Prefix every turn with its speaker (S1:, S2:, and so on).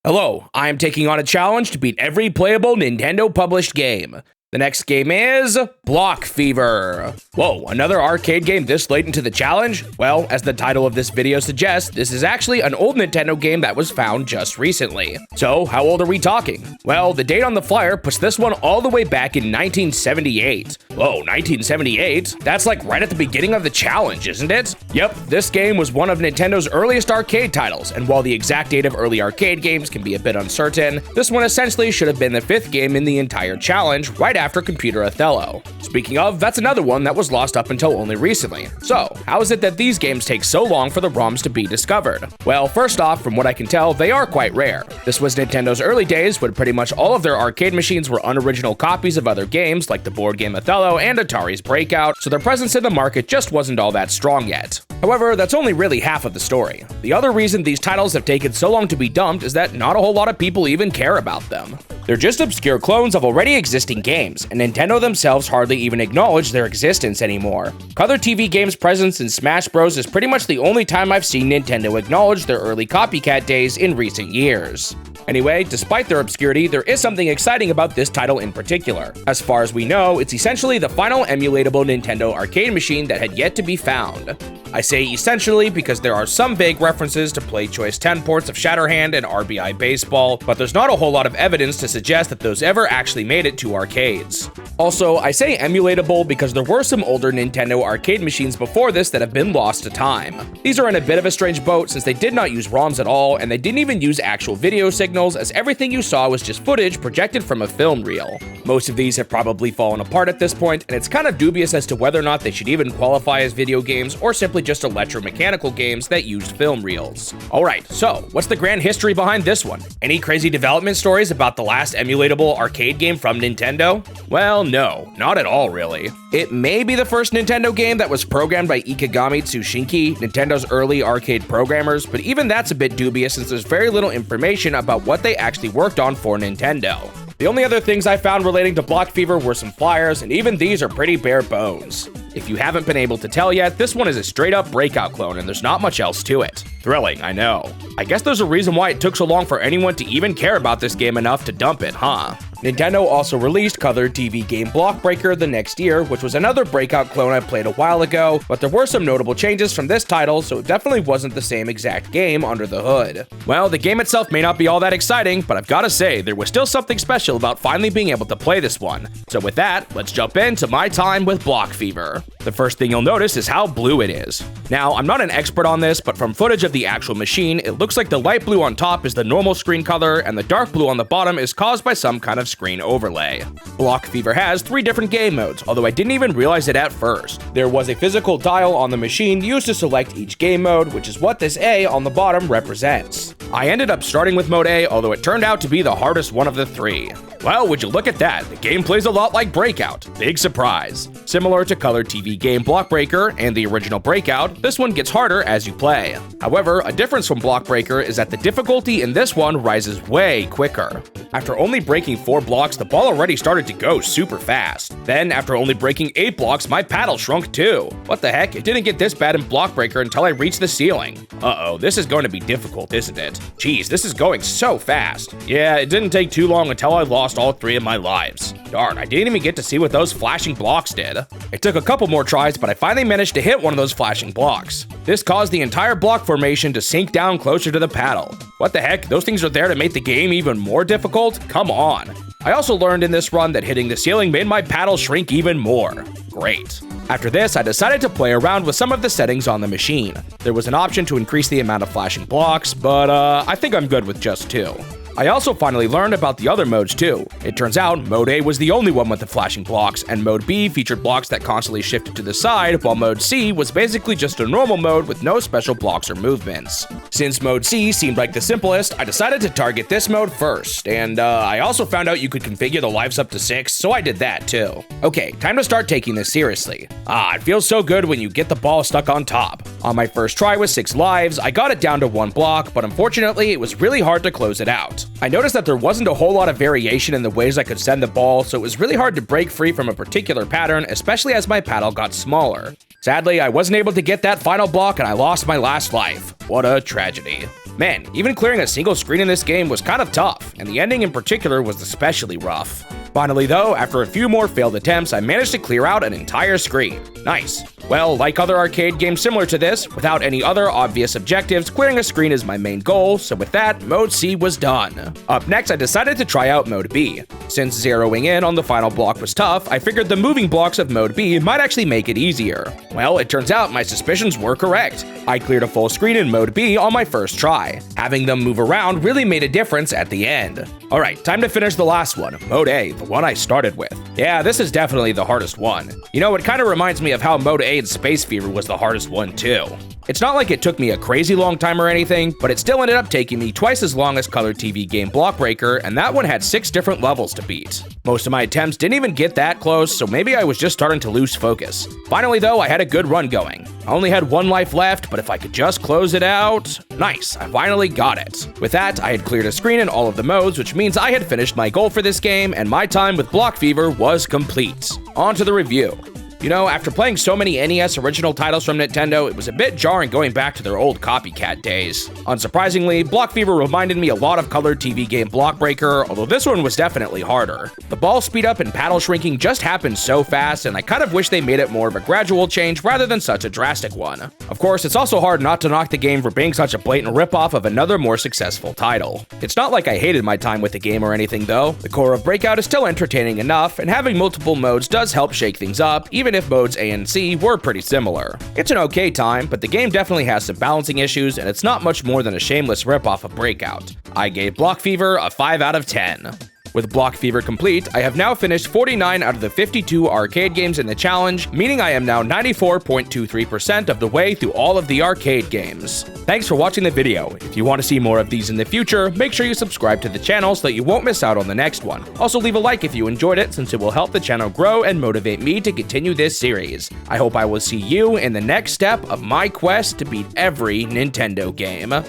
S1: Hello, I am taking on a challenge to beat every playable Nintendo-published game. The next game is Block Fever. Whoa, another arcade game this late into the challenge? Well, as the title of this video suggests, this is actually an old Nintendo game that was found just recently. So, how old are we talking? Well, the date on the flyer puts this one all the way back in 1978. Whoa, 1978? That's like right at the beginning of the challenge, isn't it? Yep, this game was one of Nintendo's earliest arcade titles, and while the exact date of early arcade games can be a bit uncertain, this one essentially should have been the 5th game in the entire challenge, right after Computer Othello. Speaking of, that's another one that was lost up until only recently. So, how is it that these games take so long for the ROMs to be discovered? Well, first off, from what I can tell, they are quite rare. This was Nintendo's early days when pretty much all of their arcade machines were unoriginal copies of other games like the board game Othello and Atari's Breakout, so their presence in the market just wasn't all that strong yet. However, that's only really half of the story. The other reason these titles have taken so long to be dumped is that not a whole lot of people even care about them. They're just obscure clones of already existing games, and Nintendo themselves hardly even acknowledge their existence anymore. Color TV Games' presence in Smash Bros. Is pretty much the only time I've seen Nintendo acknowledge their early copycat days in recent years. Anyway, despite their obscurity, there is something exciting about this title in particular. As far as we know, it's essentially the final emulatable Nintendo arcade machine that had yet to be found. I say essentially because there are some vague references to Play Choice 10 ports of Shatterhand and RBI Baseball, but there's not a whole lot of evidence to suggest that those ever actually made it to arcades. Also, I say emulatable because there were some older Nintendo arcade machines before this that have been lost to time. These are in a bit of a strange boat since they did not use ROMs at all, and they didn't even use actual video signals, as everything you saw was just footage projected from a film reel. Most of these have probably fallen apart at this point, and it's kind of dubious as to whether or not they should even qualify as video games or simply just electromechanical games that used film reels. Alright, so what's the grand history behind this one? Any crazy development stories about the last emulatable arcade game from Nintendo? Well, no, not at all really. It may be the first Nintendo game that was programmed by Ikegami Tsushinki, Nintendo's early arcade programmers, but even that's a bit dubious since there's very little information about what they actually worked on for Nintendo. The only other things I found relating to Block Fever were some flyers, and even these are pretty bare bones. If you haven't been able to tell yet, this one is a straight-up Breakout clone, and there's not much else to it. Thrilling, I know. I guess there's a reason why it took so long for anyone to even care about this game enough to dump it, huh? Nintendo also released Color TV game Block Breaker the next year, which was another Breakout clone I played a while ago, but there were some notable changes from this title, so it definitely wasn't the same exact game under the hood. Well, the game itself may not be all that exciting, but I've gotta say, there was still something special about finally being able to play this one. So with that, let's jump into my time with Block Fever. The first thing you'll notice is how blue it is. Now, I'm not an expert on this, but from footage of the actual machine, it looks like the light blue on top is the normal screen color, and the dark blue on the bottom is caused by some kind of screen overlay. Block Fever has 3 different game modes, although I didn't even realize it at first. There was a physical dial on the machine used to select each game mode, which is what this A on the bottom represents. I ended up starting with mode A, although it turned out to be the hardest one of the 3. Well, would you look at that, the game plays a lot like Breakout. Big surprise. Similar to Color TV game Block Breaker and the original Breakout, this one gets harder as you play. However, a difference from Block Breaker is that the difficulty in this one rises way quicker. After only breaking 4 blocks, the ball already started to go super fast. Then, after only breaking 8 blocks, my paddle shrunk too. What the heck, it didn't get this bad in Block Breaker until I reached the ceiling. Uh-oh, this is going to be difficult, isn't it? Jeez, this is going so fast. Yeah, it didn't take too long until I lost all 3 of my lives. Darn, I didn't even get to see what those flashing blocks did. It took a couple more tries, but I finally managed to hit one of those flashing blocks. This caused the entire block formation to sink down closer to the paddle. What the heck, those things are there to make the game even more difficult? Come on. I also learned in this run that hitting the ceiling made my paddle shrink even more. Great. After this, I decided to play around with some of the settings on the machine. There was an option to increase the amount of flashing blocks, but I think I'm good with just 2. I also finally learned about the other modes too. It turns out Mode A was the only one with the flashing blocks, and Mode B featured blocks that constantly shifted to the side, while Mode C was basically just a normal mode with no special blocks or movements. Since Mode C seemed like the simplest, I decided to target this mode first, and I also found out you could configure the lives up to 6, so I did that too. Okay, time to start taking this seriously. It feels so good when you get the ball stuck on top. On my first try with 6 lives, I got it down to 1 block, but unfortunately it was really hard to close it out. out. I noticed that there wasn't a whole lot of variation in the ways I could send the ball, so it was really hard to break free from a particular pattern, especially as my paddle got smaller. Sadly, I wasn't able to get that final block and I lost my last life. What a tragedy. Man, even clearing a single screen in this game was kind of tough, and the ending in particular was especially rough. Finally though, after a few more failed attempts, I managed to clear out an entire screen. Nice. Well, like other arcade games similar to this, without any other obvious objectives, clearing a screen is my main goal, so with that, Mode C was done. Up next, I decided to try out Mode B. Since zeroing in on the final block was tough, I figured the moving blocks of Mode B might actually make it easier. Well, it turns out my suspicions were correct. I cleared a full screen in Mode B on my first try. Having them move around really made a difference at the end. Alright, time to finish the last one, Mode A, the one I started with. Yeah, this is definitely the hardest one. You know, it kind of reminds me of how Mode A in Space Fever was the hardest one too. It's not like it took me a crazy long time or anything, but it still ended up taking me twice as long as Color TV game Block Breaker, and that one had 6 different levels to beat. Most of my attempts didn't even get that close, so maybe I was just starting to lose focus. Finally though, I had a good run going. I only had 1 life left, but if I could just close it out... Nice, I finally got it. With that, I had cleared a screen in all of the modes, which means I had finished my goal for this game, and my time with Block Fever was complete. On to the review. You know, after playing so many NES original titles from Nintendo, it was a bit jarring going back to their old copycat days. Unsurprisingly, Block Fever reminded me a lot of Color TV game Block Breaker, although this one was definitely harder. The ball speed up and paddle shrinking just happened so fast, and I kind of wish they made it more of a gradual change rather than such a drastic one. Of course, it's also hard not to knock the game for being such a blatant ripoff of another more successful title. It's not like I hated my time with the game or anything though. The core of Breakout is still entertaining enough, and having multiple modes does help shake things up, even if modes A and C were pretty similar. It's an okay time, but the game definitely has some balancing issues, and it's not much more than a shameless ripoff of Breakout. I gave Block Fever a 5 out of 10. With Block Fever complete, I have now finished 49 out of the 52 arcade games in the challenge, meaning I am now 94.23% of the way through all of the arcade games. Thanks for watching the video. If you want to see more of these in the future, make sure you subscribe to the channel so that you won't miss out on the next one. Also leave a like if you enjoyed it, since it will help the channel grow and motivate me to continue this series. I hope I will see you in the next step of my quest to beat every Nintendo game.